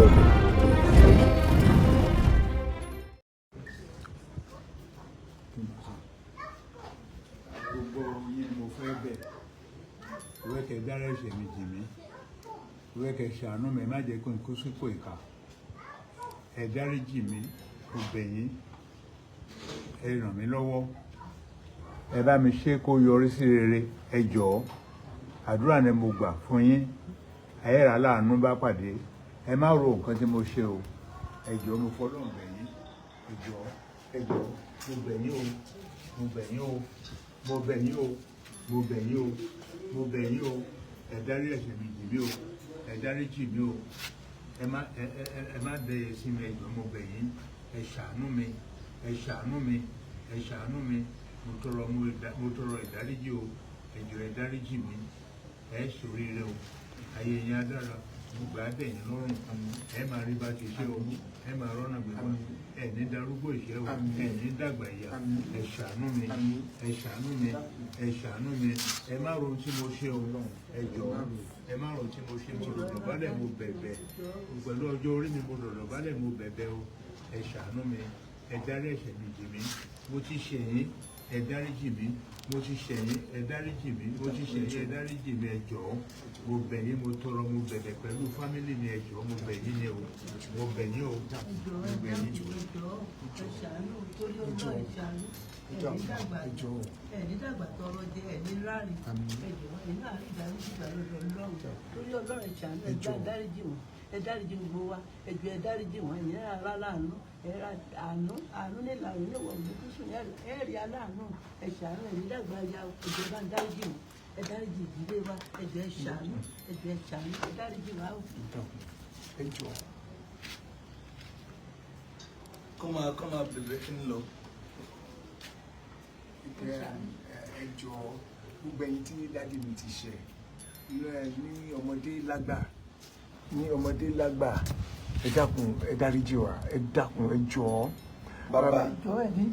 Gbogbo yín mo fẹ́ bẹ̀ ìwé kẹ dára ẹ̀ṣẹ̀ mi jì mí ìwé kẹ ṣàánú mi má jẹ́ kó n kó sípò ìkà ẹ dáríjì mí mo bẹ̀ yín ẹ ràn mí lọ́wọ́ ẹ bá mi ṣe kó yọrí sí rere ẹ jọ̀ọ́ àdúrà ni mo gbà fún yín ayéra láàánú bá pàdé ẹ má ro nǹkan tí mo ṣe o ẹ jọ̀ọ́ mo fọlọ́run bẹ̀ yín ẹ jọ̀ọ́ mo bẹ̀ yín o mo bẹ̀ yín o mo bẹ̀ yín o mo bẹ̀ yín o mo bẹ̀ yín o ẹ dárí ẹ̀ṣẹ̀ mi jì mí o ẹ dáríjì mí o ẹ má dẹyẹ sí mi ẹ jọ̀ọ́ mo bẹ̀ yín ẹ ṣàánú mi ẹ ṣàánú mi ẹ ṣàánú mi mo tọrọ ìdáríjì o ẹ jọ̀ọ́ ẹ dáríjì mí ẹ ṣoríire o ayé yín á dára gbogbo àdẹ̀yìn lọ́rùn ẹ máa rí bá ti ṣe o ẹ máa rọ́nà gbẹ̀gbọ́n ẹ ní darúgbó ìṣẹ́ o ẹ ní dàgbà ìyá ẹ ṣàánú mi ẹ ṣàánú mi ẹ ṣàánú mi ẹ má ro tí mo ṣe o ẹ jọ̀ọ́ ẹ má ro tí mo ṣe mo dọ̀dọ̀ bálẹ̀ mo bẹ̀bẹ̀ pẹ̀lú ọjọ́ orí mi mo dọ̀dọ̀ bálẹ̀ mo bẹ̀bẹ̀ o ẹ ṣàánú mi ẹ dárí ẹ̀ṣẹ̀ mi jì mí mo ti ṣẹ̀ yín ẹ dáríjì mí mo ti ṣẹ̀ yín ẹ dáríjì mí mo ti ṣẹ̀ yín ẹ dáríjì mí ẹ jọ̀ọ́ mo bẹ̀ yín mo tọrọ mo bẹ̀bẹ̀ pẹ̀lú fámìlì mi ẹ jọ̀ọ́ mo bẹ̀ yín ni o mo bẹ̀ yín o mo bẹ̀ yín. ẹni dàgbà tọrọ jẹ ẹni láàrin ẹjọ ẹni àárín ìdáríjì gbà lọ́dọ̀ Ọlọ́run torí Ọlọ́run ìṣàánú ẹgbẹ ìdáríjì wọn ẹdáríjì gbogbo wa ẹjọ ẹdáríjì wọn ẹni ara láàánú àánú nílànà níwọ̀n ìdókòsùn ẹ̀rí aláàánú ẹ̀ṣàánú ẹni dàgbà ya ẹjọ bá ń dáríjì wọn ẹdáríjì ìdílé wa ẹjọ ẹṣàánú ẹjọ ẹṣàánú ẹdáríjì wa. ẹjọ kọ́ máa bẹ̀rẹ̀ kí n lọ. ẹjọ gbogbo ẹ̀yin tí dádì mi ti ṣe ní ọmọdé lágbà ẹ dákun ẹ dáríjì wá ẹ dákun ẹ jọ̀ọ́. bàbá ẹ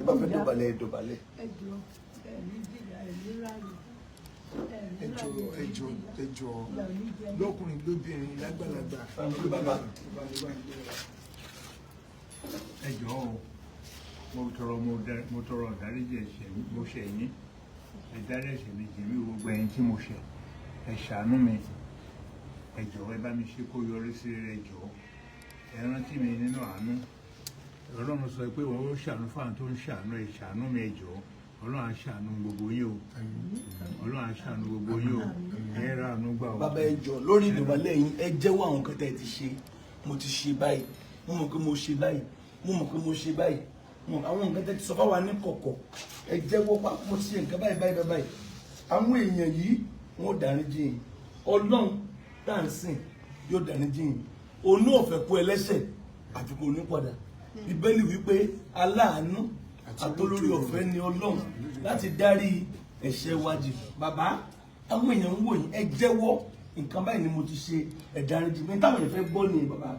bá fẹ́ dọ̀bálẹ̀ ẹ dọ̀bálẹ̀. ẹ jọ̀ọ́ lọ́kùnrin lóbìnrin lágbàlagbà. ẹ jọ̀ọ́ o mo tọrọ ìdáríjì ẹ̀ṣẹ̀ mo ṣẹ̀ yín ẹ dárí ẹ̀ṣẹ̀ mi jì mí gbogbo ẹ̀yin tí mo ṣẹ̀ ẹ ṣàánú mi ẹ jọ̀ọ́ ẹ bá mi ṣe kó yọrí sí rere ẹ jọ̀ọ́ ẹ rántí mi nínú àánú Ọlọ́run sọ pé wọn ó ṣàánú fáwọn tó ń ṣàánú ẹ ṣàánú mi ẹ jọ̀ọ́ Ọlọ́run á ṣàánú gbogbo yín o Ọlọ́run á ṣàánú gbogbo yín o ẹ rà àánú gbà o. bàbá ẹ jọ̀ọ́ lórí ìdọ̀bálẹ̀ yín ẹ jẹ́wọ́ àwọn nǹkan tẹ́ ẹ ti ṣe mo ti ṣe báyìí mo mọ̀ pé mo ṣe báyìí mo mọ̀ pé mo ṣe báyìí àwọn nǹkan tẹ́ ti sọ fáwa ní kọ̀kọ̀ ẹ jẹ́wọ́ pa mo ṣe nǹkan báyìí àwọn èèyàn yìí wọ́n dáríjì yín Ọlọ́run tá à ń sìn yóò dáríjì yín onú ọ̀fẹ́ kú ẹlẹ́ṣẹ̀ àfi kò ní padà Bíbélì wípé aláàánú àtolórí ọ̀fẹ́ ni Ọlọ́run láti dárí ẹ̀ṣẹ̀ wa jì. Bàbá àwọn èèyàn ń wò yín ẹ jẹ́wọ́ nǹkan báyìí ni mo ti ṣe ẹ dáríjì mi táwọn èèyàn fẹ́ gbọ́ ni bàbá.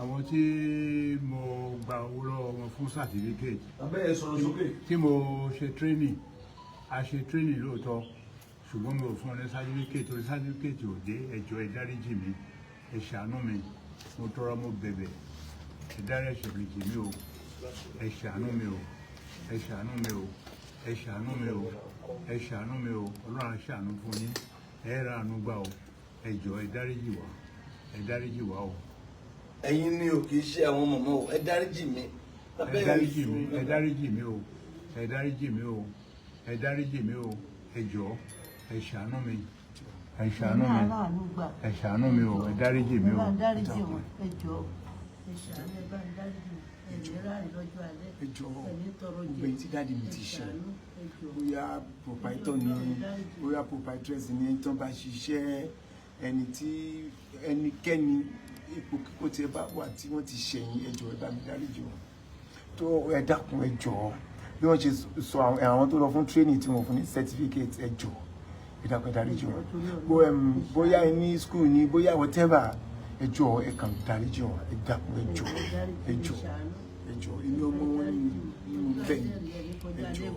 àwọn tí mo gba owó lọ́wọ́ wọn fún certificate. bàbá ẹ sọ̀rọ̀ sókè. tí mo ṣe training a ṣe training lóòótọ́ ṣùgbọ́n mi ò fún ọ ní certificate torí certificate ò dé ẹ jọ̀ọ́ ẹ dáríjì mi ẹ ṣàánú mi mo tọrọ mo bẹ̀bẹ̀ ẹ dárí ẹ̀ṣẹ̀ mi jì mí o ẹ ṣàánú mi o ẹ ṣàánú mi o ẹ ṣàánú mi o ẹ ṣàánú mi o Ọlọ́run á ṣàánú fún yín ẹ ra àánú gbà o ẹ jọ̀ọ́ ẹ dáríjì wá o. ẹ̀yin ni o kì í ṣe àwọn mọ̀mọ́ o ẹ dáríjì mi. ẹ dáríjì mi ẹ dáríjì mi o ẹ dáríjì mi o ẹ dáríjì mi o ẹ jọ̀ọ́ ẹ ṣàánú mi ẹ ṣàánú mi ẹ ṣàánú mi o ẹ dáríjì mi o. ẹ jọ̀ọ́ gbogbo èyí tí dáàdi mi ti ṣe bóyá proprietor ni bóyá proprietress ni ẹni tó bá ṣiṣẹ́ ẹni tí ẹnikẹ́ni ipò kíkó tí ẹ bá wà tí wọ́n ti ṣẹ̀yìn ẹ jọ̀ọ́ ẹ bá mi dáríjì wọn tó ẹ dákun ẹ jọ̀ọ́ bí wọ́n ṣe sọ àwọn tó lọ fún training tí wọ́n fún ní certificate ẹ jọ̀ọ́ ẹ dákun ẹ dáríjì wọn bóyá ẹ ní school ni bóyá whatever ẹ jọ̀ọ́ ẹ kàn dáríjì wọn ẹ dákun ẹ jọ̀ọ́ ẹ jọ̀ọ́ ẹ jọ̀ọ́ ilé ọmọ wọn ni mo bẹ̀ yín ẹ jọ̀ọ́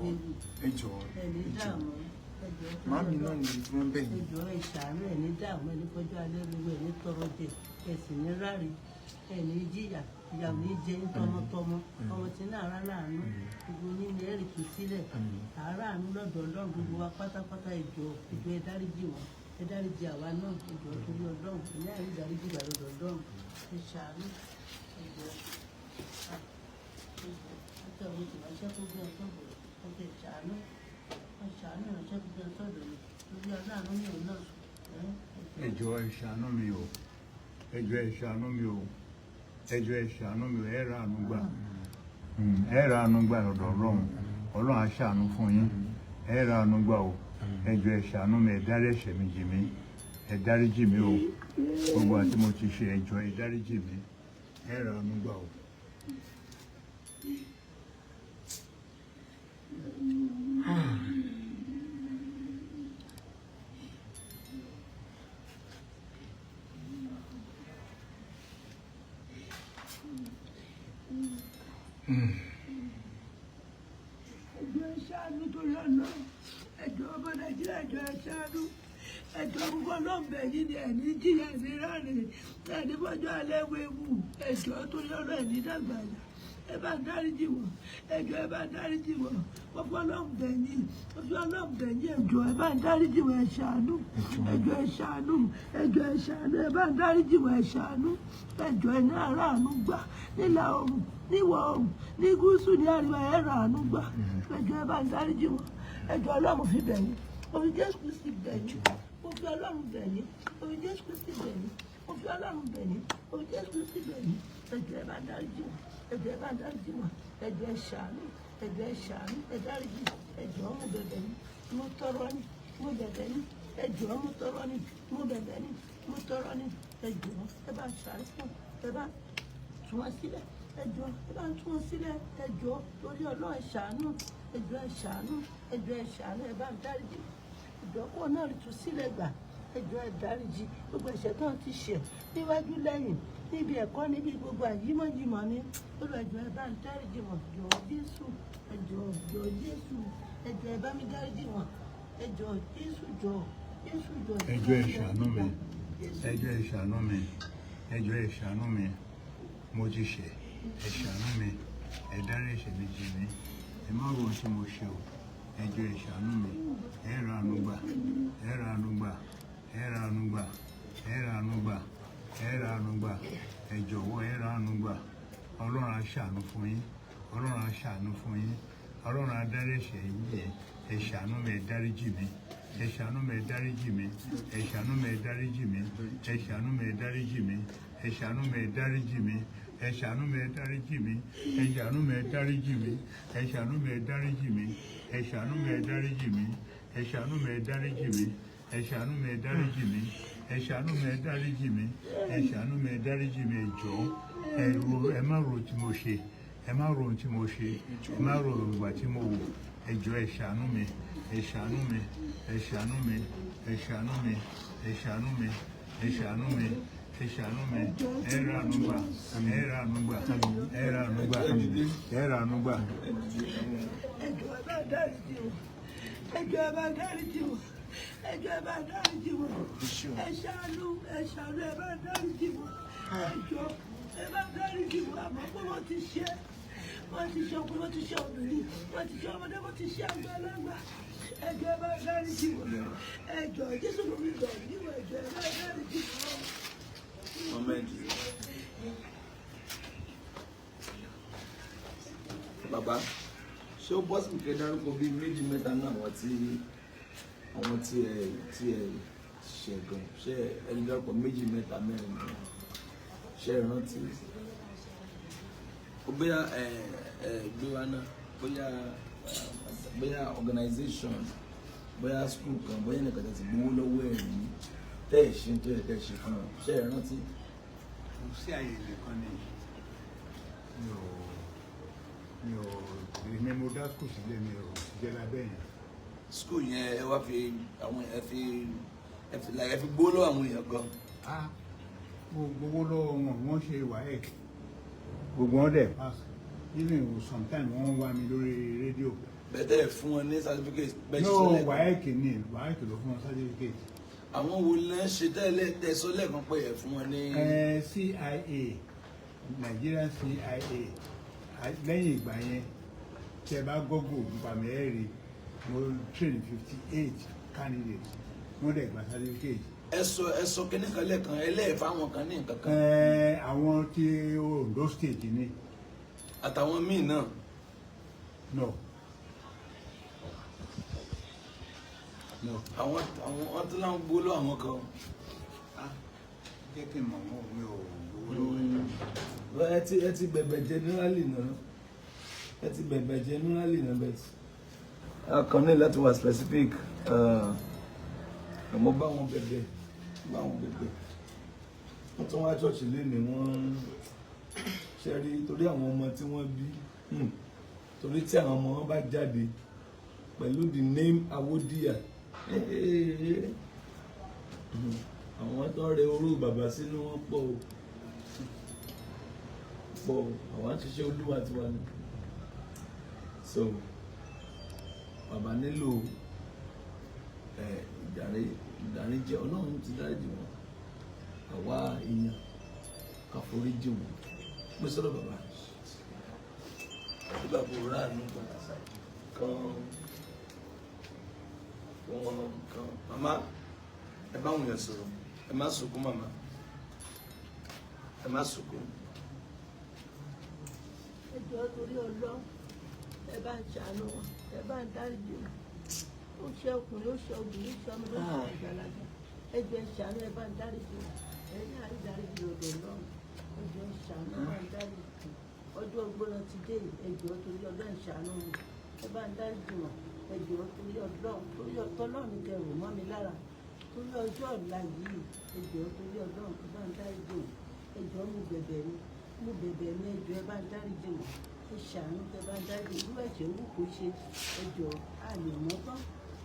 ẹ jọ̀ọ́ ẹ jọ̀ọ́ màmí náà ní tí wọ́n bẹ̀ yín. ẹjọ́ ẹ ṣàánú ẹ̀ ní dààmú ẹ̀ ní kọjá alẹ́ gbogbo ẹ̀ ní tọrọ jẹ ẹ̀ sì ní ráre ẹ̀ ní jìyà ìyà ò ní jẹ ní tọmọtọmọ ọmọ tí náà rà láàánú gbogbo yín ní ẹ̀rì kù sílẹ̀ àáràánú lọ́dọ̀ Ọlọ́run gbogbo wa pátápátá ẹjọ́ ẹ dáríjì wọn ẹ dáríjì àwa náà ẹjọ́ torí Ọlọ́run ní àrí ìdáríjì ìgbà lọ́dọ̀ Ọlọ́run ẹ ṣàánú ẹjọ́ ọjọ́ òun ti ránṣẹ́ tó gbé ọtọ́ bọ̀ ọjọ́ ìṣàánú ìránṣẹ́ tó gbé ọtọ́ bọ̀ lórí aláàánú ní òun náà. ẹ jọ̀ọ́ ẹ ṣàánú mi o ẹ jọ̀ọ́ ẹ ṣàánú mi o ẹ jọ̀ọ́ ẹ ṣàánú mi o ẹ ra àánú gbà ẹ ra àánú gbà lọ́dọ̀ Ọlọ́run Ọlọ́run á ṣàánú fún yín ẹ ra àánú gbà o ẹ jọ̀ọ́ ẹ ṣàánú mi ẹ dárí ẹ̀ṣẹ̀ mi jì mí ẹ dáríjì mí o gbogbo àti mo ti ṣe ẹ jọ̀ọ́ ẹ dáríjì mí ẹ ra àánú gbà o. ẹjọ́ ìṣàánú torí ọ̀nà ẹjọ́ ọmọ Nàìjíríà ẹjọ́ ìṣàánú ẹjọ́ gbogbo ọlọ́mọbẹ yìí ni ẹni jìyà ní ráàrin ẹni fọjọ́ alẹ́ wéwu ẹjọ́ torí ọ̀nà ẹni dàgbàjà ẹ bá dáríjì wọn ẹjọ́ ẹ bá dáríjì wọn wọ́n fọ́ ọlọ́mọbẹ yìí wọ́n fi ọlọ́mọbẹ yìí ẹjọ́ ẹ bá dáríjì wọn ẹ ṣàánú ẹjọ́ ẹ ṣàánú ẹjọ́ ẹ ṣàánú ẹ bá dáríjì wọn ẹ ṣàánú ẹjọ́ ẹ ní aráàánú gbà nílà oòrùn níwọ̀ oòrùn ní gúúsù ní àríwá ẹ ra àánú gbà ẹjọ́ ẹ bá dáríjì wọn ẹjọ́ Ọlọ́run fi bẹ̀ yín òfin Jésù Kristi bẹ̀ yín òfin Ọlọ́run bẹ̀ yín òfin Jésù Kristi bẹ̀ yín òfin Ọlọ́run bẹ̀ yín òfin Jésù Kristi bẹ̀ yín ẹjọ́ ẹ bá dáríjì wọn ẹjọ́ ẹ bá dáríjì wọn ẹjọ́ ẹ ṣàánú ẹjọ́ ẹ ṣàánú ẹ dáríjì ẹjọ́ mo bẹ̀bẹ̀ yín mo tọrọ ní mo bẹ̀bẹ̀ yín ẹjọ́ mo tọrọ ní mo bẹ̀bẹ̀ yín mo tọrọ ní ẹjọ́ ẹ bá ṣàánú fún ẹ bá tún wọn sílẹ̀ ẹjọ́ ẹ bá tún wọn sílẹ̀ ẹjọ́ lórí Ọlọ́run ẹ ṣàánú ẹjọ́ ẹ ṣàánú ẹjọ́ ẹ ṣàánú ẹ bá dáríjì ẹjọ́ kó náà rí tún sílẹ̀ gbà ẹjọ́ ẹ dáríjì gbogbo ẹ̀ṣẹ̀ tó ti ṣẹ̀ níwájú lẹ́yìn níbi ẹ̀kọ́ níbi gbogbo àyímọ̀jìmọ̀ ní olú ẹjọ́ ẹ bá ń dáríjì wọn jọ Jésù ẹjọ́ Jésù ẹjọ́ ẹ bá mi dáríjì wọn ẹjọ́ Jésù jọ Jésù jọ. ẹjọ́ ẹ ṣàánú mi ẹjọ́ ẹ ṣàánú mi ẹjọ́ ẹ ṣàánú mi mo ti ṣẹ̀ ẹ ṣàánú mi ẹ dárí ẹ̀ṣẹ̀ mi jì mí ẹ má wo ohun tí mo ṣe o ẹjọ́ ẹ ṣàánú mi ẹ ra àánú gbà ẹ ra àánú gbà ẹ ra àánú gbà ẹ ra àánú gbà ẹ ra àánú gbà ẹ jọ̀wọ́ ẹ ra àánú gbà Ọlọ́run á ṣàánú fún yín Ọlọ́run á ṣàánú fún yín Ọlọ́run á dárí ẹ̀ṣẹ̀ yín jì ẹ ṣàánú mi ẹ dáríjì mí ẹ ṣàánú mi ẹ dáríjì mí ẹ ṣàánú mi ẹ dáríjì mí ẹ ṣàánú mi ẹ dáríjì mí ẹ ṣàánú mi ẹ dáríjì mí ẹ ṣàánú mi ẹ dáríjì mí ẹ ṣàánú mi ẹ dáríjì mí ẹ ṣàánú mi ẹ dáríjì mí ẹ ṣàánú mi ẹ dáríjì mí ẹ ṣàánú mi ẹ dáríjì mí ẹ ṣàánú mi ẹ dáríjì mí ẹ ṣàánú mi ẹ dáríjì mí ẹ ṣàánú mi ẹ dáríjì mí ẹ jọ̀ọ́ ẹ má ro tí mo ṣe ẹ má ro ohun tí mo ṣe ẹ má ro ìwà tí mo wò ẹ jọ̀ọ́ ẹ ṣàánú mi ẹ ṣàánú mi ẹ ṣàánú mi ẹ ṣàánú mi ẹ ṣàánú mi ẹ ṣàánú mi ẹ ṣàánú mi ẹ ra àánú gbà ẹ ra àánú gbà ẹ ra àánú gbà ẹ ra àánú gbà. ẹjọ́ ẹ bá dáríjì wọn ẹjọ́ ẹ bá dáríjì wọn ẹjọ́ ẹ bá dáríjì wọn ẹ ṣàánú ẹ bá dáríjì wọn ẹjọ́ ẹ bá dáríjì wọn àmọ́ pé wọ́n ti ṣe ọkùnrin wọ́n ti ṣe obìnrin wọ́n ti ṣe ọmọdé wọ́n ti ṣe àgbàlagbà ẹjọ́ ẹ bá dáríjì wọn ẹjọ́ Jésù ló ń gbà níwọ̀n ẹjọ́ ẹ bá dáríjì wọn. Bàbá ṣé ó bọ́sùn kẹ́ dárúkọ bíi méjì mẹ́ta náà àwọn tí ẹ ṣẹ̀gàn ṣé ẹni dárúkọ méjì mẹ́ta mẹ́rin náà ṣé ẹ rántí ó bóyá gbé wa náà bóyá organization bóyá school kan bóyá ẹnìkan tẹ̀sí gbowó lọ́wọ́ ẹ̀ ní tẹ́ ẹ̀ ṣe tó yẹ kẹ́ ṣe fún ọ ṣé ẹ rántí. kò sí àyè nìkan ni mi ò èmi mo dá skul sílẹ̀ mi ò jẹ́ lábẹ́ yẹn. Skul yẹn ẹ wá fi àwọn ẹ fi gbowó lọ́wọ́ àwọn èèyàn gan. gbogbo lọ́wọ́ wọ́n ṣe WAEC gbogbo wọn dẹ̀ pass even sometimes wọ́n wá mi lórí rédíò bẹ̀tẹ̀ fún wọn ní certificate bẹ́ẹ̀ no ṣiṣẹ́ lẹ́ẹ̀kan. WAEC ni WAEC ló fún wọn certificate. àwọn wo lẹ́ ṣe tẹ́lẹ̀ tẹ̀sọ́ lẹ́ẹ̀kan pé ẹ̀ fún wọn ní. CIA Nigerian CIA lẹ́yìn ìgbà yẹn tí ẹ bá gọ́gùn nípa mẹ́rin mo train 58 candidates wọ́n dẹ̀ gba certificate. ẹsọ kíní kan lẹ́ẹ̀kan ẹlẹ́ẹ̀fà àwọn kan ní nǹkan kan. àwọn tí Ondo state ni. àtàwọn míì náà. no. no. àwọn tó láwọn gbóló àwọn kan. jẹ́ kí n mọ̀ wọ́n mi ò gbówó lọ́wọ́. ẹ ti bẹ̀bẹ̀ generally náà ẹ ti bẹ̀bẹ̀ generally náà bẹ́ẹ̀ tí. a kàn ní láti wà specific mo bá wọn bẹ̀bẹ̀ wọ́n tún wá ṣọ́ọ̀ṣì lénìí wọ́n ṣe rí torí àwọn ọmọ tí wọ́n bí torí tí àwọn ọmọ wọn bá jáde pẹ̀lú the name Awodiya àwọn tó rẹ orú bàbá sínú wọn pọ̀ àwọn àṣìṣe olúwa tiwa ni so bàbá nílò ìdáríjì Ọlọ́run ti dáríjì wọn àwa èèyàn ká foríjì wọn mo sọ̀rọ̀ bàbá nígbà tó ráàánú kan màmá ẹ bá wọn yẹn sọ̀rọ̀ ẹ má sunkún màmá ẹ má sunkún. ẹ jọ̀ọ́ torí Ọlọ́run ẹ bá ń ṣàánú wọn ẹ bá ń dáríjì wọn ó ṣe ọkùnrin ó ṣe obìnrin ó ṣe ọmọdé ó ṣe àgbàlagbà ẹ jọ̀ọ́ ẹ ṣàánú ẹ bá ń dáríjì wọn ẹ ní àrídáríjì lọ́dọ̀ Ọlọ́run ẹ jọ̀ọ́ ẹ ṣàánú ẹ bá ń dáríjì ọjọ́ ògbóná ti dé ẹ jọ̀ọ́ torí Ọlọ́run ṣàánú wọn ẹ bá ń dáríjì wọn ẹ jọ̀ọ́ torí Ọlọ́run torí Ọlọ́run kẹrù mọ́ mi lára torí ọjọ́ ọ̀la yìí ẹ jọ̀ọ́ torí Ọlọ́run ẹ bá ń dáríjì wọn ẹ jọ̀ọ́ mo bẹ̀bẹ̀ ni ẹ jọ̀ọ́ ẹ bá ń dáríjì wọn ẹ ṣàánú ẹ bá ń dáríjì irú ẹ̀jẹ̀ owó kò ṣe ẹ jọ̀ọ́ àmì ọmọgbọ́n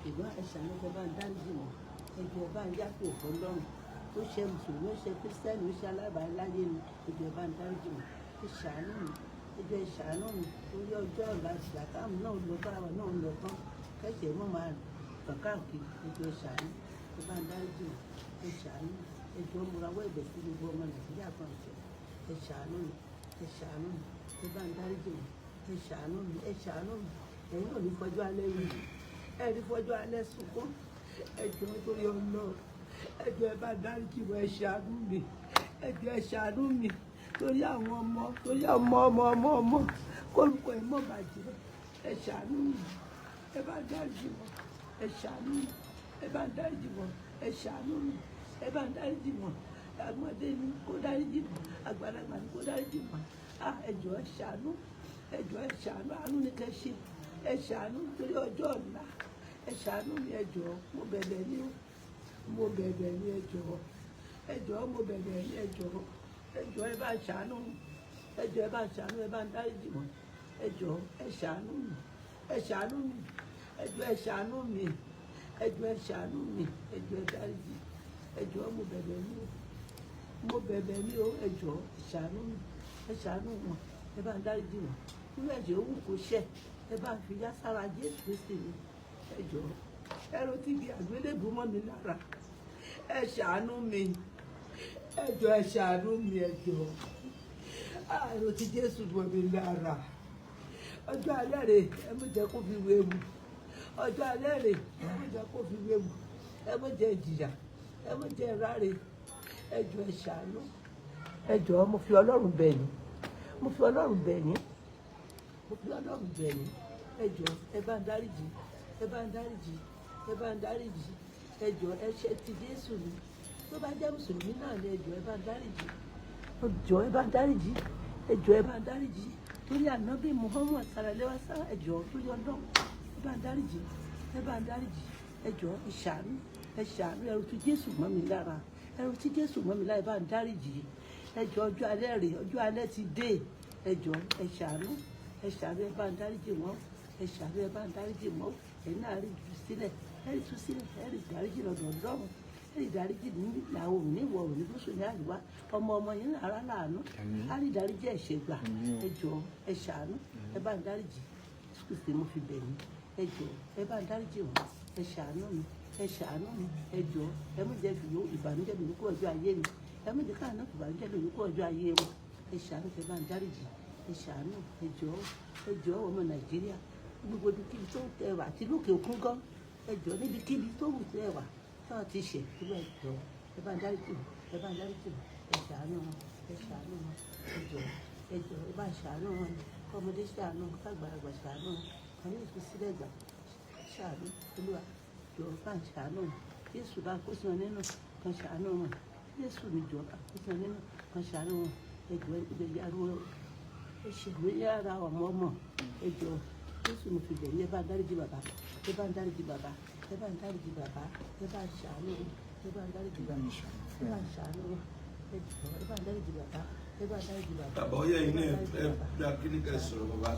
ìgbọ́n ẹ ṣàánú ẹ bá ń dáríjì wọn ẹ jọ̀ọ́ ẹ bá ń yàpò ọlọ́run ó ṣe mùsùlùmí ó ṣe kírísítẹ́nì ó ṣe alábàáláyé ni ẹ jọ̀ọ́ ẹ bá ń dáríjì wọn ẹ ṣàánú mi ẹ jọ̀ọ́ ẹ ṣàánú mi torí ọjọ́ ọ̀la ìgbàkáàmù náà lọ báwa náà lọ tán kẹ́sẹ̀ mọ́ máa tàn káàkiri ẹ jọ̀ọ́ ẹ ṣàánú ẹ bá ń dáríjì wọn ẹ ṣàánú ẹ jọ̀ọ́ mo rawọ́ ẹ̀bẹ̀ sí gbogbo ọmọ Nàìjíríà kan ṣe ẹ ṣàánú mi ẹ ṣàánú mi ẹ bá ń dáríjì wọn ẹ ṣàánú mi ẹ ṣàánú mi ẹ̀yin ò ní fọjọ́ alẹ́ yìí ẹ ní fọjọ́ alẹ́ sunkún ẹ jọ̀ọ́ torí Ọlọ́run ẹ jọ̀ọ́ ẹ bá dáríjì wọn ẹ ṣàánú mi ẹ jọ̀ọ́ ẹ ṣàánú mi torí àwọn ọmọ torí ọmọ kórúkọ ẹ mọ̀ bàjẹ́ ẹ ṣàánú mi ẹ bá dáríjì wọn ẹ ṣàánú mi ẹ bá dáríjì wọn ẹ ṣàánú mi ẹ bá dáríjì wọn ọmọdé ni kó dáríjì wọn àgbàlagbà ni kó dáríjì wọn ẹ jọ̀ọ́ ẹ ṣàánú ẹ jọ̀ọ́ ẹ ṣàánú àánú ni kẹ́ ṣe ẹ ṣàánú torí ọjọ́ ọ̀la ẹ ṣàánú mi ẹ jọ̀ọ́ mo bẹ̀bẹ̀ ní ẹ jọ̀ọ́ ẹ jọ̀ọ́ mo bẹ̀bẹ̀ ní ẹ jọ̀ọ́ ẹ bá ṣàánú ẹ jọ̀ọ́ ẹ bá ṣàánú ẹ bá ń dáríjì wọn ẹ jọ̀ọ́ ẹ ṣàánú mi ẹ ṣàánú mi ẹ jọ̀ọ́ ẹ ṣàánú mi ẹ jọ̀ọ́ ẹ ṣàánú mi ẹ jọ̀ọ́ ẹ dáríjì ẹ jọ̀ọ́ mo bẹ̀bẹ̀ ní o ẹ jọ̀ọ́ ẹ ṣàánú mi ẹ ṣàánú wọn ẹ bá ń dáríjì wọn nínú ẹ̀jẹ̀ owó kò ṣẹ̀ ẹ bá ń fi yá sára Jésù Kristi mi ẹ jọ̀ọ́ ẹrù tí bí àgbélébù mọ́ mi lára ẹ ṣàánú mi ẹ jọ̀ọ́ ẹ ṣàánú mi ẹ jọ̀ọ́ ẹrù tí Jésù mọ́ mi lára ọjọ́ alẹ́ rẹ̀ ẹ má jẹ́ kó fi wéwu ọjọ́ alẹ́ rẹ̀ ẹ má jẹ́ kó fi wéwu ẹ má jẹ́ jìyà ẹ má jẹ́ ráre ẹ jọ̀ọ́ ẹ ṣàánú ẹ jọ̀ọ́ mo fi Ọlọ́run bẹ̀ yín mo fi Ọlọ́run bẹ̀ yín mo fi Ọlọ́run bẹ̀ yín ẹ jọ̀ọ́ ẹ bá ń dáríjì ẹ bá ń dáríjì ẹ bá ń dáríjì ẹ jọ̀ọ́ ẹ̀ṣẹ̀ ti Jésù ni tó bá jẹ́ mùsùlùmí náà ni ẹ jọ̀ọ́ ẹ bá ń dáríjì ẹ jọ̀ọ́ ẹ bá ń dáríjì ẹ jọ̀ọ́ ẹ bá ń dáríjì torí ànábì Muhammad sàrẹ̀lẹ́wà sá ẹ jọ̀ọ́ torí Ọlọ́run ẹ bá ń dáríjì ẹ bá ń dáríjì ẹ jọ̀ọ́ ẹ ṣàánú ẹrù tí Jésù mọ́ mi lára ẹrù tí Jésù mọ́ mi lára ẹ bá ń dáríjì ẹ jọ̀ọ́ ọjọ́ alẹ́ rẹ̀ ọjọ́ alẹ́ ti dé ẹ jọ̀ọ́ ẹ ṣàánú ẹ bá ń dáríjì wọn ẹ ṣàánú ẹ bá ń dáríjì wọn ẹ náà rí jù sílẹ̀ ẹ rí tú sílẹ̀ ẹ rí dáríjì lọ́dọ̀ Ọlọ́run ẹ rí dáríjì ní làwọn òní ìwọ̀ òní gúúsù ní àríwá ọmọ yín ara láàánú á rí dáríjì ẹ̀ṣẹ̀ gbà ẹ jọ̀ọ́ ẹ ṣàánú ẹ bá ń dáríjì Kristi mo fi bẹ̀ yín ẹ jọ̀ọ́ ẹ bá dáríjì wọn ẹ ṣàánú mi ẹ ṣàánú mi ẹ jọ̀ọ́ ẹ mú jẹ́ fìyó ìbànújẹ́ mi kú ọjọ́ ayé mi ẹ mú jẹ́ káàánú ìbànújẹ́ mi kú ọjọ́ ayé wọn ẹ ṣàánú ẹ bá dáríjì ẹ ṣàánú ẹ jọ̀ọ́ ọmọ Nàìjíríà gbogbo ibikíbi tó ẹ wà àti lókè òkun gan ẹ jọ̀ọ́ níbikíbi tó wù tẹ́ ẹ wà táwọn ti ṣẹ̀ ẹ jọ̀ọ́ ẹ bá dáríjì ẹ bá dáríjì ẹ ṣàánú wọn ẹ ṣàánú wọn ẹ jọ̀ọ́ ẹ bá ṣàánú wọn kọ́mọdé ṣàánú kágbàlagbà ṣàánú kan ní ìfisílẹ̀ gbà ṣàánú Olúwa jọ̀ọ́ bá ń ṣàánú Jésù bá kó sí wọn nínú kan ṣàánú wọn Jésù ní jọ̀ọ́ bá kó sí wọn nínú kan ṣàánú wọn ẹ jọ̀ọ́ ìgbéyàwó ẹ ṣègbéyàrá ọmọ ẹ jọ̀ọ́ Jésù mo fi bẹ̀ ní ẹ bá dáríjì bàbá ẹ bá ń dáríjì bàbá ẹ bá ń dáríjì bàbá ẹ bá ń ṣàánú ẹ bá ń dáríjì bàbá ẹ bá ń ṣàánú ẹ jọ̀ọ́ ẹ bá ń dáríjì bàbá ẹ bá ń dáríjì bàbá. bàbá ọyá yìí náà ẹ dá kí ni ká sọ̀rọ̀ bàbá.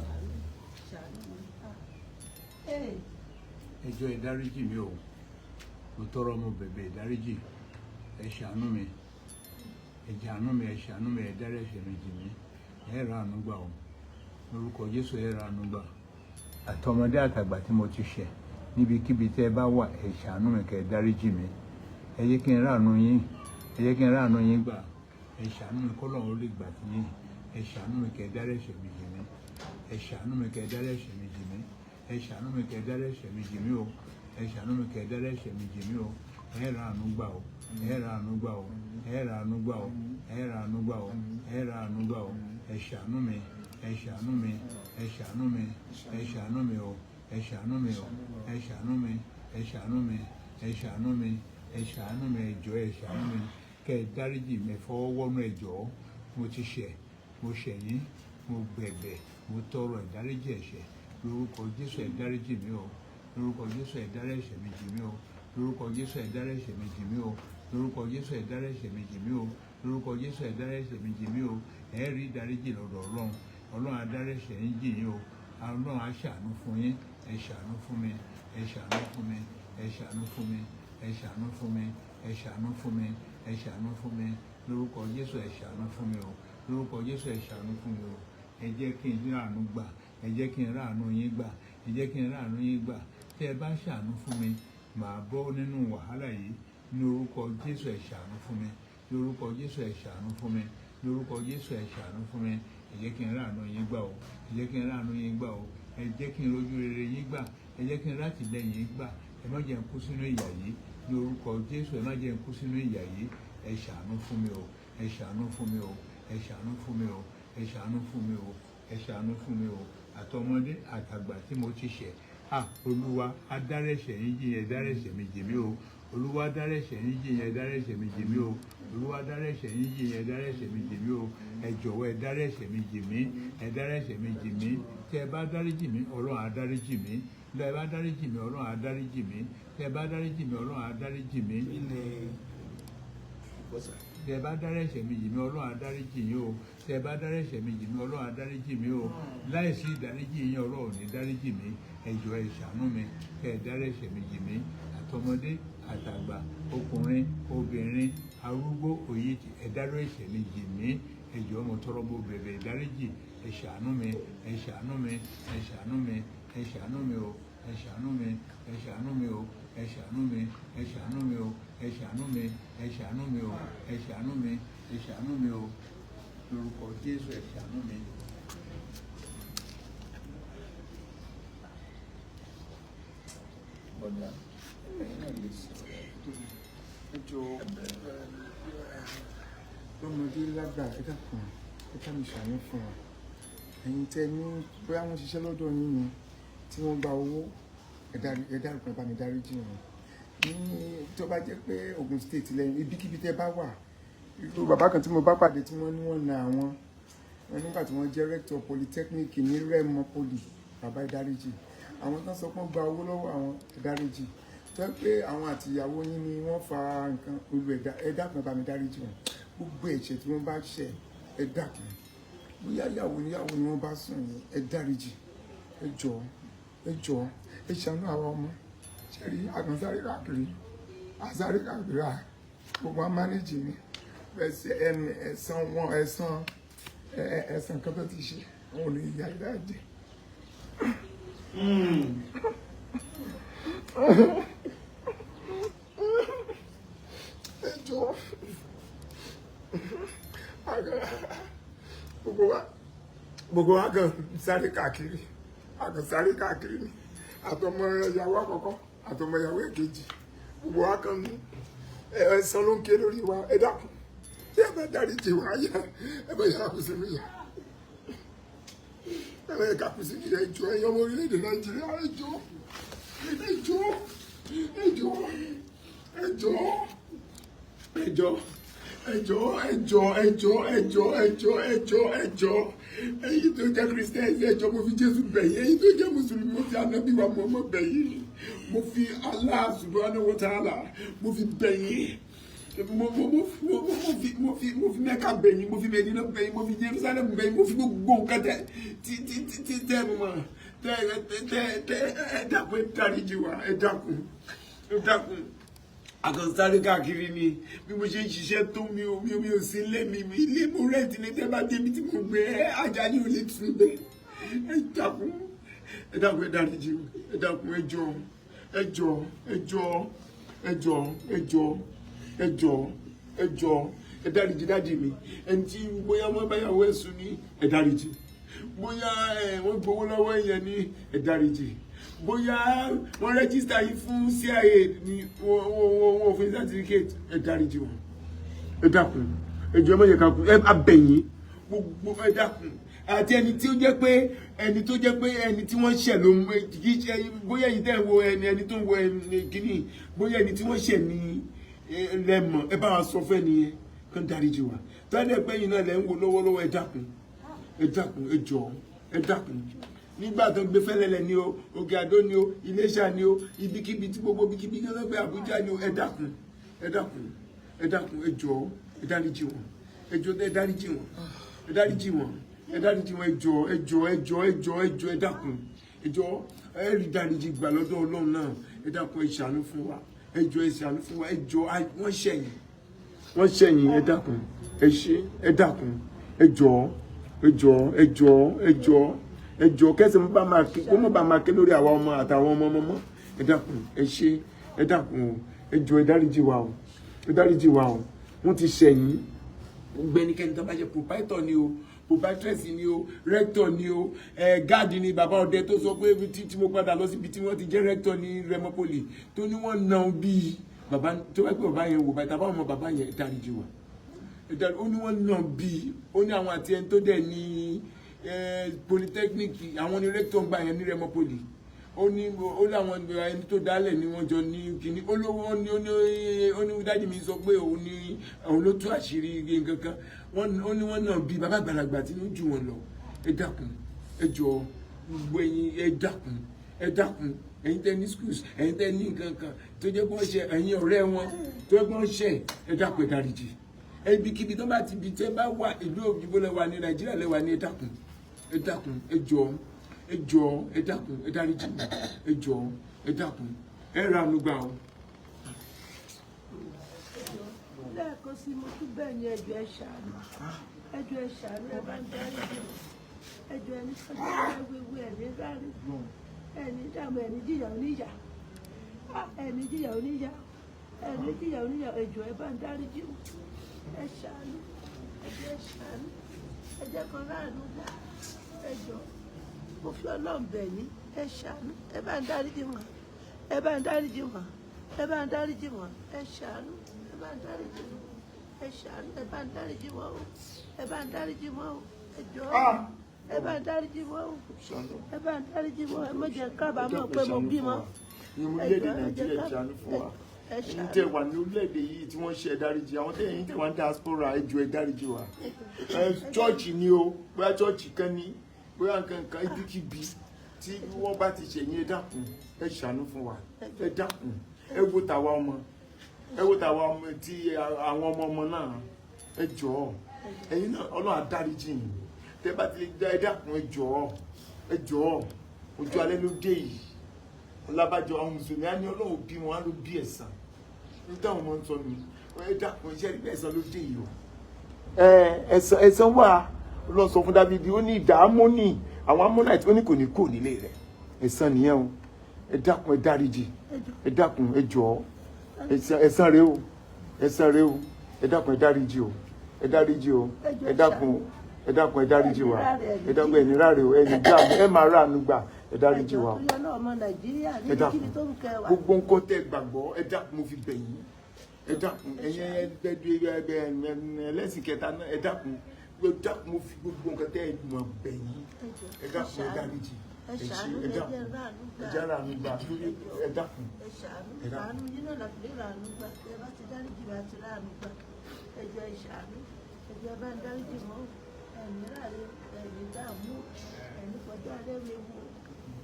ẹ jọ̀ọ́ ẹ dáríjì mi o mo tọrọ mo bẹ̀bẹ̀ ìdáríjì ẹ ṣàánú mi ẹ ṣàánú mi ẹ ṣàánú mi ẹ dárí ẹ̀ṣẹ̀ mi jì mí ẹ ra àánú gbà o lórúkọ Jésù ẹ ra àánú gbà àtọmọdé àtàgbà tí mo ti ṣẹ̀ níbikíbi tẹ́ ẹ bá wà ẹ ṣàánú mi kẹ́ ẹ dáríjì mi ẹ jẹ́ kí n ra àánú yín ẹ jẹ́ kí n ra àánú yín gbà ẹ ṣàánú mi kọ́lọ́run ó lè gbà tí yín ẹ ṣàánú mi kẹ́ ẹ dárí ẹ̀ṣẹ̀ mi jì mí ẹ ṣàánú mi kẹ́ ẹ dárí ẹ̀ṣẹ̀ mi jì mí ẹ ṣàánú mi kẹ́ ẹ dárí ẹ̀ṣẹ̀ mi jì mí o ẹ ṣàánú mi kẹ́ ẹ dárí ẹ̀ṣẹ̀ mi jì mí o ẹ ra àánú gbà o ẹ ra àánú gbà o ẹ ra àánú gbà o ẹ ra àánú gbà o ẹ ra àánú gbà o ẹ ṣàánú mi ẹ ṣàánú mi ẹ ṣàánú mi ẹ ṣàánú mi o ẹ ṣàánú mi o ẹ ṣàánú mi ẹ ṣàánú mi ẹ ṣàánú mi ẹ ṣàánú mi ẹ jọ̀ọ́ ẹ ṣàánú mi kẹ́ ẹ dáríjì mi fọwọ́ wọnú ẹ jọ̀ọ́ mo ti ṣẹ̀ mo ṣẹ̀ yín mo gbẹ̀bẹ̀ mo tọrọ ìdáríjì ẹ̀ṣẹ̀ lórúkọ Jésù ẹ dáríjì mi o lórúkọ Jésù ẹ dárí ẹ̀ṣẹ̀ mi jì mí o lórúkọ Jésù ẹ dárí ẹ̀ṣẹ̀ mi jì mí o lórúkọ Jésù ẹ dárí ẹ̀ṣẹ̀ mi jì mí o lórúkọ Jésù ẹ dárí ẹ̀ṣẹ̀ mi jì mí o ẹ rí ìdáríjì lọ́dọ̀ Ọlọ́run Ọlọ́run á dárí ẹ̀ṣẹ̀ yín jì yín o Ọlọ́run á ṣàánú fún yín ẹ ṣàánú fún mi ẹ ṣàánú fún mi ẹ ṣàánú fún mi ẹ ṣàánú fún mi ẹ ṣàánú fún mi ẹ ṣàánú fún mi lórúkọ Jésù ẹ ṣàánú fún mi o lórúkọ Jésù ẹ ṣàánú fún mi o ẹ jẹ́ kí n rí àánú gbà ẹ jẹ́ kí n rí àánú yín gbà ẹ jẹ́ kí n rí àánú yín gbà tí ẹ bá ṣàánú fún mi màá bọ́ nínú wàhálà yìí ní orúkọ Jésù ẹ ṣàánú fún mi ní orúkọ Jésù ẹ ṣàánú fún mi ní orúkọ Jésù ẹ ṣàánú fún mi ẹ jẹ́ kí n rí àánú yín gbà o ẹ jẹ́ kí n rí àánú yín gbà o ẹ jẹ́ kí n rojú rere yín gbà ẹ jẹ́ kí n rátìlẹ́yìn yín gbà ẹ má jẹ́ n kú sínú ìyà yìí ní orúkọ Jésù ẹ má jẹ́ n kú sínú ìyà yìí ẹ ṣàánú fún mi o ẹ ṣàánú fún mi o ẹ ṣàánú fún mi o ẹ ṣàánú fún mi o ẹ ṣàánú fún mi o àtọmọdé àtàgbà tí mo ti ṣẹ̀ Olúwa á dárí ẹ̀ṣẹ̀ yín jì ẹ dárí ẹ̀ṣẹ̀ mi jì mí o Olúwa dárí ẹ̀ṣẹ̀ yín jì ẹ dárí ẹ̀ṣẹ̀ mi jì mí o Olúwa dárí ẹ̀ṣẹ̀ yín jì ẹ dárí ẹ̀ṣẹ̀ mi jì mí o ẹ jọ̀wọ́ ẹ dárí ẹ̀ṣẹ̀ mi jì mí ẹ dárí ẹ̀ṣẹ̀ mi jì mí tí ẹ bá dárí jì mí Ọlọ́run á dárí jì mí tí ẹ bá dárí jì mí Ọlọ́run á dárí jì mí tí ẹ bá dárí jì mí Ọlọ́run á dárí jì mí tí ẹ bá dárí ẹ̀ṣẹ̀ mi jì mí Ọlọ́run á dárí jì yín o tí ẹ bá dárí ẹ̀ṣẹ̀ mi jì mí Ọlọ́run á dárí jì mí o láìsí ìdáríjì yín Ọlọ́run ní dáríjì mí ẹ jọ̀ọ́ ẹ ṣàánú mi kẹ́ ẹ dárí ẹ̀ṣẹ̀ mi jì mí àtọmọdé àtàgbà ọkùnrin obìnrin arúgbó òye ẹ dárí ẹ̀ṣẹ̀ mi jì mí ẹ jọ̀ọ́ mo tọrọ mo bẹ̀bẹ̀ ìdáríjì ẹ ṣàánú mi ẹ ṣàánú mi ẹ ṣàánú mi ẹ ṣàánú mi o ẹ ṣàánú mi ẹ ṣàánú mi o ẹ ṣàánú mi ẹ ṣàánú mi o ẹ ṣàánú mi ẹ ṣàánú mi o ẹ ṣàánú mi ẹ ṣàánú mi o lórúkọ Jésù ẹ ṣàánú mi. Bọ́dà ẹ̀yin náà lè sọ ẹjọ́ lọ́mọdé lágbà ẹ dákun ẹ ká mi ṣàánú fún wa ẹ̀yin tẹ́ ní bóyá wọ́n ṣiṣẹ́ lọ́dọ̀ yín ni tí wọ́n gba owó ẹ dárúkọ ẹ bá mi dáríjì wọn ní tó bá jẹ́ pé Ògùn state lẹ́yìn ibikíbi tẹ́ bá wà irú bàbá kan tí mo bá pàdé tí wọ́n ní wọ́n na àwọn nígbà tí wọ́n jẹ́ rector polytechnic ní Rẹ́mọ poly bàbá ìdáríjì àwọn tán sọ pé wọ́n gba owó lọ́wọ́ àwọn ìdáríjì tó pé àwọn àtìyàwó yín ni wọ́n fa nǹkan olú ẹ dákun bá mi dáríjì wọn gbogbo ẹ̀ṣẹ̀ tí wọ́n bá ṣẹ̀ ẹ dákun bóyá ìyàwó níyàwó ni wọ́n bá sùn yín ẹ dáríjì ẹ jọ̀ọ́ ẹ ṣàánú àwọn ọmọ ṣe rí àkànṣáré káàkiri àṣáré káàkiri gbogbo wọn mánéjì ni ẹ̀san kan tó ti ṣe òun ní ìyá ìdájẹ́. ẹjọ́ gbogbo wa kan sáré káàkiri ni àtọmọ ìyàwó àkọ́kọ́ àtọmọ ìyàwó èkejì gbogbo wa kan ẹ̀san ló ń ké lórí wa ẹ dákun tí ẹ bá dáríjì wá yá ẹ bá yà kù sí mi yá ẹ bá yà kù sí mi yá ẹjọ́ ẹ̀yin ọmọ orílẹ̀-èdè Nàìjíríà ẹjọ́ ẹ̀yin tó jẹ́ Kristẹni ẹjọ́ mo fi Jésù bẹ̀yìn ẹ̀yin tó jẹ́ Mùsùlùmí mo fi Ànábì wa Muhammad bẹ̀yìn mo fi Allah subhanahu wa ta'ala mo fi bẹ̀yìn mo fi Mẹ́kà bẹ̀yìn mo fi Mẹ́dínà bẹ̀yìn mo fi Jerusalem bẹ̀yìn mo fi gbogbo nǹkan tẹ mọ̀ tẹ ẹ dákun ẹ dáríjì wa ẹ dákun àkànṣáré káàkiri ni bí mo ṣe ń ṣiṣẹ́ tó mi ò sí ilé mi ilé mo rẹ́ǹtì ní tẹ́ bá débi tí mo gbé ajá ní olè tún bẹ́ẹ̀ ẹ dákun ẹ dáríjì ẹ dákun ẹjọ́ ẹ dáríjì dáàdì mi ẹni tí bóyá wọ́n báyàwó ẹ̀sùn ní ẹ dáríjì bóyá wọ́n gbowó lọ́wọ́ ẹ̀yẹn ní ẹ dáríjì bóyá wọ́n rẹ́jísítà yìí fún CIA ní wọ́n fún certificate ẹ dáríjì wọn ẹ dákun ẹjọ́ ẹ má yẹ ká kú ẹ abẹ̀yìn gbogbo ẹ dákun àti ẹni tí ó jẹ́ pé ẹni tí wọ́n ṣẹ̀ ló ń kí bóyá ẹ̀yin tẹ́ ń wo ẹni tó ń wo kíní bóyá ẹni tí wọ́n ṣẹ̀ ní lẹ́mọ̀ ẹ bá wa sọ fẹ́ nìyẹn kán dáríjì wa tọ́lẹ̀ pé ẹ̀yin náà lẹ́ ń wo lọ́wọ́lọ́wọ́ ẹ dákun ẹ dákun nígbà tó ń gbé fẹ́lẹ́lẹ̀ ni o Òkè Àdó ni o Iléṣà ni o ibikíbi tí gbogbo ibikíbi tó ń gbé Àbújá ni o ẹ dákun ẹ jọ̀ọ́ ẹ dáríjì wọn ẹ dáríjì wọn ẹ dákun ẹ rí dáríjì gbà lọ́dọ̀ Ọlọ́run náà ẹ dákun ẹ ṣàánú fún wa ẹ jọ̀ọ́ wọ́n ṣẹ̀yìn ẹ dákun ẹ ṣé ẹ dákun ẹ jọ̀ọ́ kẹsì mo bá máa ké lórí àwa ọmọ àtàwọn ọmọ ẹ dákun ẹ ṣé ẹ dákun ẹ jọ̀ọ́ ẹ dáríjì wa o wọ́n ti ṣẹ̀yìn gbẹnikẹ́ni tó bá jẹ́ proprietor ni o proprietress ni o rector ni o guard ni bàbá ọdẹ tó sọ pé tí mo padà lọ síbi tí wọ́n ti jẹ́ rector ní Remopoli tó ní wọ́n nà bí bàbá tó wá pé bàbá yẹn wò bàtà báwọn ọmọ bàbá yẹn dáríjì wa ó ní wọ́n nà bí ó ní àwọn àti ẹni tó dẹ̀ ní polytechnic àwọn ní rector gbà yẹn ní Remopoli ó láwọn ẹni tó dálẹ̀ ni wọ́n jọ ní kíní olówó ó ní dájú mi sọ pé òun ló tú àṣírí nǹkan kan ó ní wọ́n náà bí bàbá àgbàlagbà tí ń jù wọ́n lọ ẹ dákun ẹ jọ̀ọ́ gbogbo ẹ̀yin ẹ dákun ẹ̀yin tẹ́ ní schools ẹ̀yin tẹ́ ní nǹkan kan tó jẹ́ pé wọ́n ṣe ẹ̀yin ọ̀rẹ́ wọn tó jẹ́ pé wọ́n ṣe ẹ dákun ẹ dáríjì ibikíbi tó bá ti bi tẹ́ bá wà ìlú òyìnbó lẹ́wà ní Nàìjíríà lẹ́wà ní ẹ dákun ẹ jọ̀ọ́ ẹ dákun ẹ dáríjì ẹ jọ̀ọ́ ẹ dákun ẹ ra ànúgbà o. lẹ́ẹ̀kan sí mo tún bẹ́ẹ̀ ni ẹjọ́ ẹ ṣàánú ẹ bá ń dáríjì ẹjọ́ ẹni sọ́jọ́ wíwí ẹni rárí ẹni dààmú ẹni jìyà oníyà ẹjọ́ ẹ bá ń dáríjì ẹ ṣàánú ẹ jẹ́ kan ráàánú gbà ẹjọ́ mo fi Ọlọ́run bẹ̀ yín ẹ ṣàánú ẹ bá ń dáríjì wọn ẹ ṣàánú ẹ bá ń dáríjì wọn ẹ ṣàánú ẹ bá ń dáríjì wọn o ẹ bá ń dáríjì wọn o ẹ jọ̀ọ́ ẹ bá ń dáríjì wọn o ẹ bá ń dáríjì wọn ẹ má jẹ́ kábàámọ̀ pé mo bímọ ẹ ṣàánú fún wa ẹ̀yin tẹ́ wà ní orílẹ̀-èdè yìí tí wọ́n ṣe ẹ dáríjì àwọn tẹ́yìn tẹ́ wà ní diaspora ẹ jọ̀ọ́ ẹ dáríjì wa chọ́ọ̀chì ni o bóyá chọ́ọ̀chì kan ní bóyá nǹkan ibikíbi tí wọ́n bá ti ṣẹ̀yìn ẹ dákun ẹ ṣàánú fún wa ẹ dákun ẹ wo tàwa ọmọ tí àwọn ọmọ náà ẹ jọ̀ọ́ ẹ̀yin náà Ọlọ́run á dáríjì yín tẹ́ bá ti ẹ dákun ẹ jọ̀ọ́ ojú alẹ́ ló dé yìí ọlábàjọ àwọn mùsùlùmí á ní Ọlọ́run bí wọn á ló bí ẹ̀san ní táwọn ọmọ ń sọ mi ẹ dákun iṣẹ́ rí ẹ̀san ló dé yìí o. ẹ̀san wà lọ sọ fún Dáfídì ó ní ìdá Ámónì àwọn Ámónàìtì ó ní kò ní kò nílé rẹ̀ ẹ̀san nìyẹn o ẹ dákun ẹ dáríjì ẹ dákun ẹ jọ̀ọ́ ẹ̀san rèé o ẹ̀san rèé o ẹ dákun ẹ dáríjì o ẹ dáríjì o ẹ dákun ẹ dáríjì wa ẹ dákun ẹni ráre o ẹni gbà ẹ máa ránu gbà ẹ dáríjì wa ẹ dákun gbogbo nǹkan tẹ́ gbàgbọ́ ẹ dákun mo fi bẹ̀ yín ẹ dákun ẹ̀yin ẹlẹ́sìn kẹta náà ẹ dákun mo fi gbogbo nǹkan tẹ́ mọ̀ bẹ̀ yín ẹ dákun ẹ dáríjì ẹ dákun ẹ jẹ́ ránu gbà lórí ẹ dákun ẹ dákun. Ẹjọ́ bá ń dáríjì mọ́ ẹ̀mí ráre ẹ̀mí dààmú ẹ̀mí kọjá lẹ́wẹ̀wò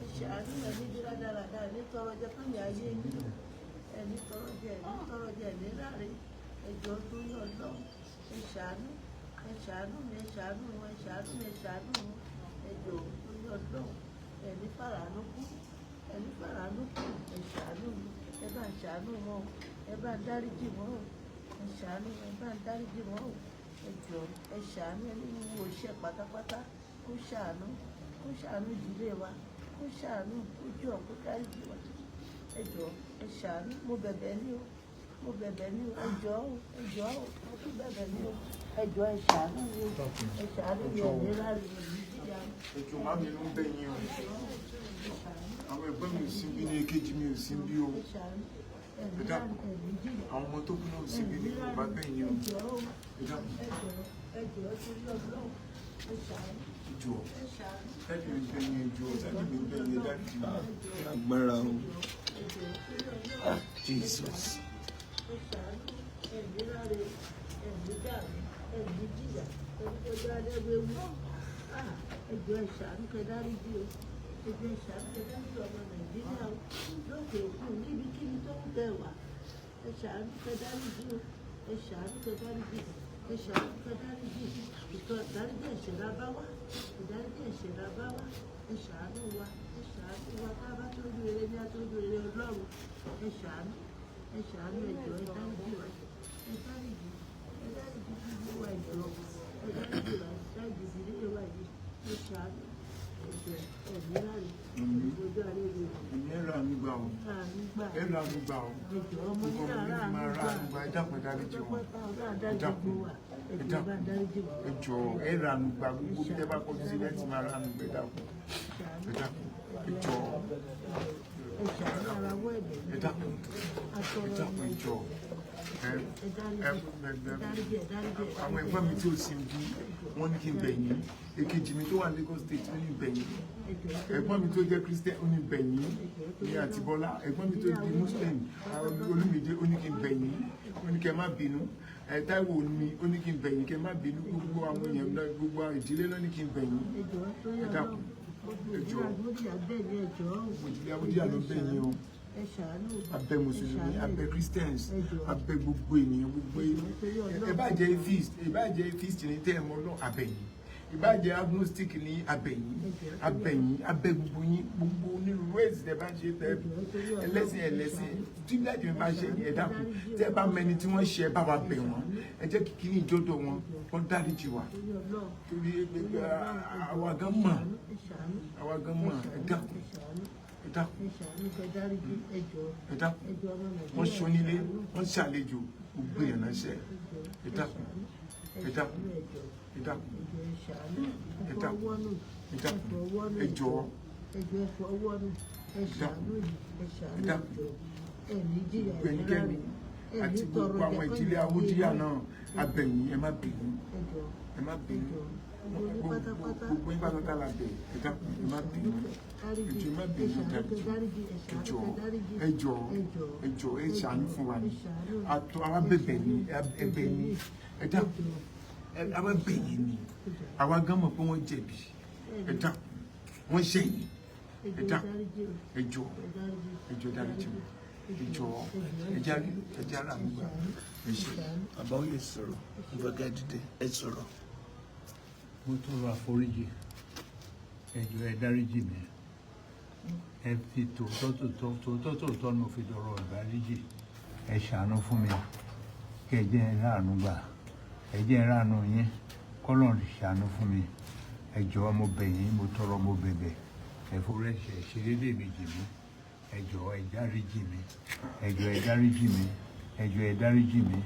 ẹ̀ṣàánú ẹ̀mí dúró dáradára ẹ̀mí tọrọ jẹ fún ìyá ayé mi ẹ̀mí tọrọ jẹ ẹ̀mí ráre ẹjọ́ tó yọ lọ ẹ̀ṣàánú mi ẹ̀ṣàánú ẹjọ́ tó yọ lọ ẹ̀mí fàràánú kú ẹ̀ṣàánú mi ẹ bá ń ṣàánú wọn ẹ bá ń dáríjì wọn ẹ̀ṣàánú ẹ bá ń dáríjì wọn o ẹjọ́ ẹ ṣàánú ẹni wo iṣẹ́ pátápátá kó ṣàánú ìdílé wa kó ṣàánú ojú ọ̀pọ̀ dáríjì wa ẹjọ́ ẹ ṣàánú mo bẹ̀bẹ̀ ní o ẹjọ́ mo tún bẹ̀bẹ̀ ní o ẹjọ́ ẹ ṣàánú mi o ẹ ṣàánú mi ẹ̀mí rárí mi jíjà. ẹjọ́ má mi ló ń bẹ̀ yín o àwọn ẹ̀gbọ́n mi ò sí bí ní èkejì mi ò sí bí o àwọn ọmọ tó kú náà ò sí bí ní bàbá bẹ̀ yín o ẹjọ́ ẹni mi bẹ̀ yín ẹjọ́ ẹni mi bẹ̀ yín dájú agbára o Jesus. Ẹjọ́ ìṣàánú kẹdáríjì o ẹjọ́ ìṣàánú kẹdáríjì ọmọ Nàìjíríà o lókè òkun níbikíbi tó ń bẹ̀ wá ẹṣàánú kẹdáríjì o ẹṣàánú kẹdáríjì ìtọ́ ìdáríjì ẹ̀ṣẹ̀ra bá wá ẹṣàánú wa tá a bá tó ojú rere ní atójú rere Ọlọ́run ẹṣàánú ẹjọ́ ìdáríjì wa ẹdáríjì gbogbo wa ẹjọ́ ẹdáríjì wa ẹdáríjì ìdílé wa yìí ẹṣàánú ẹ̀mí ráre ojú ààrẹ rẹ̀ ẹ̀rọ àmúgbà o ẹ̀rọ àmúgbà o gbogbo ọmọ mi máa ra àmúgbà ẹ dákun dáríjì wọn ẹ dákun ẹjọ́ ẹ̀rọ àmúgbà gbogbo bí ẹ bá kọjú sí ẹ ti máa ra àmúgbà ẹ dákun ẹjọ́ ẹ dákun ẹjọ́ àwọn ẹ̀gbọ́n mi tí ó sì ń bí wọ́n ní kí n bẹ̀yìn èkejì mi tó wà Lagos State ó ní bẹ̀yìn ẹ̀gbọ́n mi tó jẹ́ Christian ó ní bẹ̀yìn ní Àtibọ́lá ẹ̀gbọ́n mi tó di Muslim Olúmídé ó ní kí n bẹ̀yìn ó ní kẹ́ má bínú Táíwò mi ó ní kí n bẹ̀yìn kẹ́ má bínú gbogbo àwọn èèyàn náà gbogbo ìdílé náà ní kí n bẹ̀yìn ẹ dákun ẹjọ́ òjìlẹ̀ Abúdíyà ló bẹ̀yìn o abẹ mùsùlùmí abẹ Christians abẹ gbogbo ènìyàn gbogbo ẹ bá jẹ́ atheist ní tẹ́ ẹ mọ̀ náà abẹ̀yìn ìbàjẹ́ agnostic ní abẹ̀yìn abẹ gbogbo yín gbogbo onírúurú èsì tẹ́ bá ń ṣe tẹ́ ẹlẹ́sìn tí láti bá ṣe ẹ dákun tẹ́ bá mẹni tí wọ́n ṣe ẹ bá wa bẹ̀ wọ́n ẹ jẹ́ kí ní ìjọ́dọ̀ wọn wọ́n dáríjì wá torí àwa gan mọ̀ ẹ dákun wọ́n ṣonílé wọ́n ṣàlejò gbogbo èèyàn náà ṣe ẹ dákun ẹnikẹ́ni àti gbogbo àwọn ìdílé Awódíyà náà abẹ̀yìn ẹ má bínú gbogbo yín pátápátá la bẹ̀ ẹ dákun ẹ má bínú ẹjọ́ ẹ má bínú ẹjọ́ ẹ ṣàánú fún wa ni àwa bẹ̀bẹ̀ ni ẹ̀bẹ̀ ni ẹ dákun àwa bẹ̀yìn ni àwa gan mọ̀ pé wọ́n jẹ̀bi ẹ dákun wọ́n ṣẹ̀yìn ẹ dákun ẹjọ́ dáríjì wọn ẹjọ́ ara mi gbà ẹ ṣe. Bàbá ó lè sọ̀rọ̀ ìfọ̀gá dìde ẹ sọ̀rọ̀. Mo tọrọ àforíjì ẹjọ́ ẹ dáríjì mi ẹ fi tòótọ́ ni mo fi dọ̀rọ̀ ìdáríjì ẹ ṣàánú fún mi kí ẹ jẹ́ ẹ ráàánú gbà ẹ jẹ́ ẹ ráàánú yín kọ́lọ́run ṣàánú fún mi ẹ jọ̀ọ́ mo bẹ̀ yín mo tọrọ mo bẹ̀bẹ̀ ẹ forí ẹ̀ṣẹ̀ ṣe déédéé méjì mi ẹ jọ̀ọ́ ẹ dáríjì mi, ẹ jọ̀ọ́ ẹ dáríjì mi, ẹ jọ̀ọ́ ẹ dáríjì mi,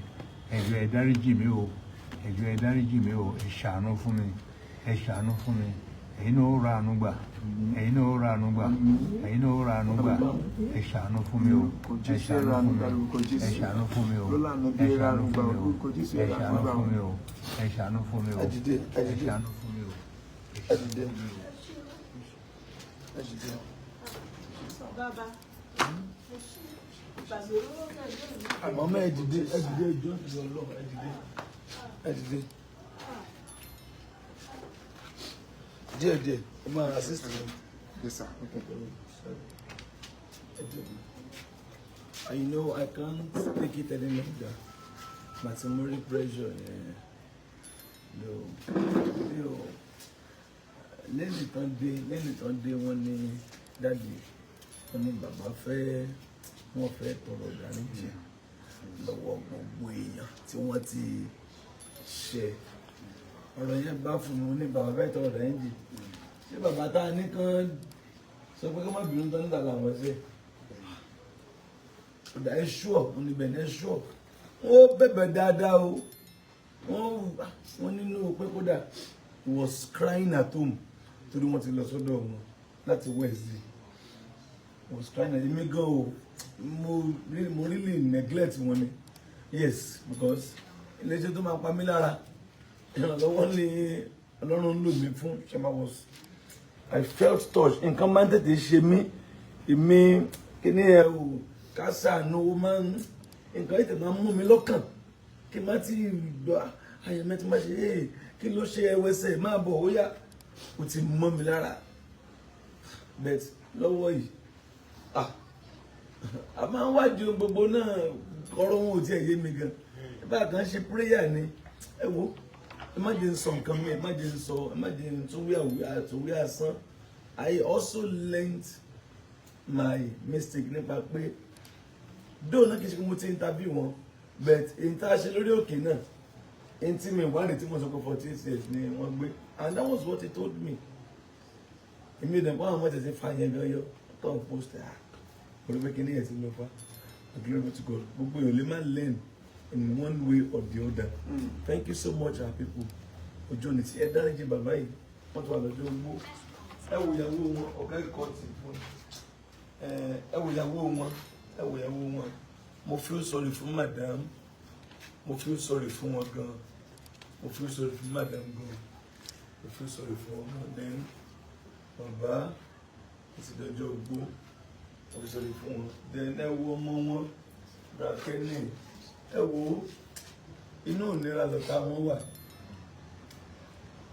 ẹ jọ̀ọ́ ẹ dáríjì mi o, ẹ jọ̀ọ́ ẹ dáríjì mi o, ẹ ṣàánú fún mi, ẹ ṣàánú fún mi, ẹ̀yin náà ó ra àánú gbà, ẹ̀yin náà ó ra àánú gbà, ẹ̀yin náà ó ra àánú gbà, ẹ ṣàánú fún mi o, ẹ ṣàánú fún mi, ẹ ṣàánú fún mi o, ẹ ṣàánú fún mi o, ẹ ṣàánú fún mi o, ẹ ṣàánú fún mi o, ẹ ṣàánú fún mi o. Bàbá. Mama ẹ dìde ìjọ ìjọ lọ ẹ dìde. Díẹ̀ ẹ máa assist me. Yes, sir. Okay. I know I can't take it any longer. Maximum pressure. No. Lẹ́yìn tán dé wọ́n ní dáàdi wọ́n ní bàbá wọ́n fẹ́ tọrọ ìdáríjì lọ́wọ́ gbogbo èèyàn tí wọ́n ti ṣe. Ọ̀rọ̀ yẹn bá fún mi ní bàbá fẹ́ tọrọ ìdáríjì. Ṣé bàbá tá a ní kán sọ pé kí wọ́n má bínú tán nígbà làwọn ṣe? Ọ̀dà ẹ ṣúọ̀ wọn níbẹ̀ ní ẹ ṣúọ̀. Wọ́n bẹ̀bẹ̀ dáadáa o. Wọ́n nínú pé kódà he was crying at home torí wọ́n ti lọ sọ́dọ̀ wọn láti Wednesday. He was crying at me gan o. Mo really neglect wọn ni. Yes, because iléeṣẹ́ tó máa pa mí lára ìrànlọ́wọ́ ni Ọlọ́run lò mí fún. I felt touched. Nǹkan máa ń tètè ṣe mí. Èmi kíní ẹ o kásá náwó máa ń nǹkan ètè máa ń mú mi lọ́kàn. Kí n má ti gbọ́ àyẹ̀mẹ́ tí máa ṣe kí ló ṣe ẹwẹsẹ̀ máa bọ̀ ó yá ó ti mọ́ mi lára. But lọ́wọ́ yìí a máa ń wádìí ohun gbogbo náà ọ̀rọ̀ wọn ò tiẹ̀ yé mi gan. Bá kan ṣe prayer ni ẹ wo ẹ má jẹ́ n sọ nǹkan mi ẹ má jẹ́ n tún wí àsán. I also learned my mistake nípa pé dóò náà kì í ṣe pé mo ti interview wọn but èyí tá a ṣe lórí òkè náà èyí tí mi ìwádìí tí mo sọ pé 48 years ni wọ́n gbé and that was what he told me. Èmi ò dẹ̀ pé àwọn ọmọ tẹ̀sí fa yẹn gan yọ tó ń post olùgbé kìíní yẹn ti lọ fa glory to God gbogbo èèyàn lè máa learn in one way or the other. Thank you so much our people. Ojú ni tí ẹ dáríjì bàbá yìí wọ́n ti wà lọ́jọ́ ogbó ẹ wò ìyàwó wọn ọ̀gá ìkọ́ ti fún ẹ wò ìyàwó wọn mo feel sorry fún madam mo feel sorry fún wọn gan mo feel sorry fún madam gan mo feel sorry fún wọn gan then bàbá ìsìdọ́jọ́ ogbó mo feel sorry fún wọn then ẹ wo ọmọ wọn brakeni ẹ wo inú ìnira lọ́ta wọn wà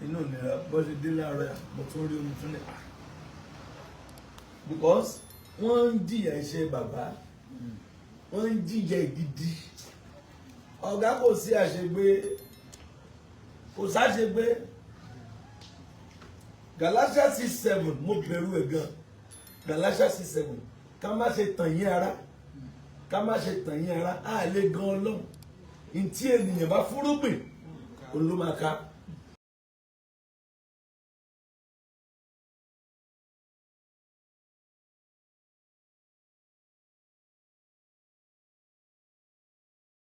inú ìnira bọ́sẹ̀ dé láàárọ̀ mo tún rí omi tún lẹ̀ because wọ́n ń jìyà iṣẹ́ bàbá wọ́n ń jìyà gidi ọ̀gá kò sí àṣegbé kò sáṣegbé Galatia 6:7 mo bẹ̀rù ẹ̀ gan Galatia 6:7 ká má ṣe tàn yín ara á lè gan Ọlọ́run ntí ènìyàn bá fúrúgbìn òun ló máa ká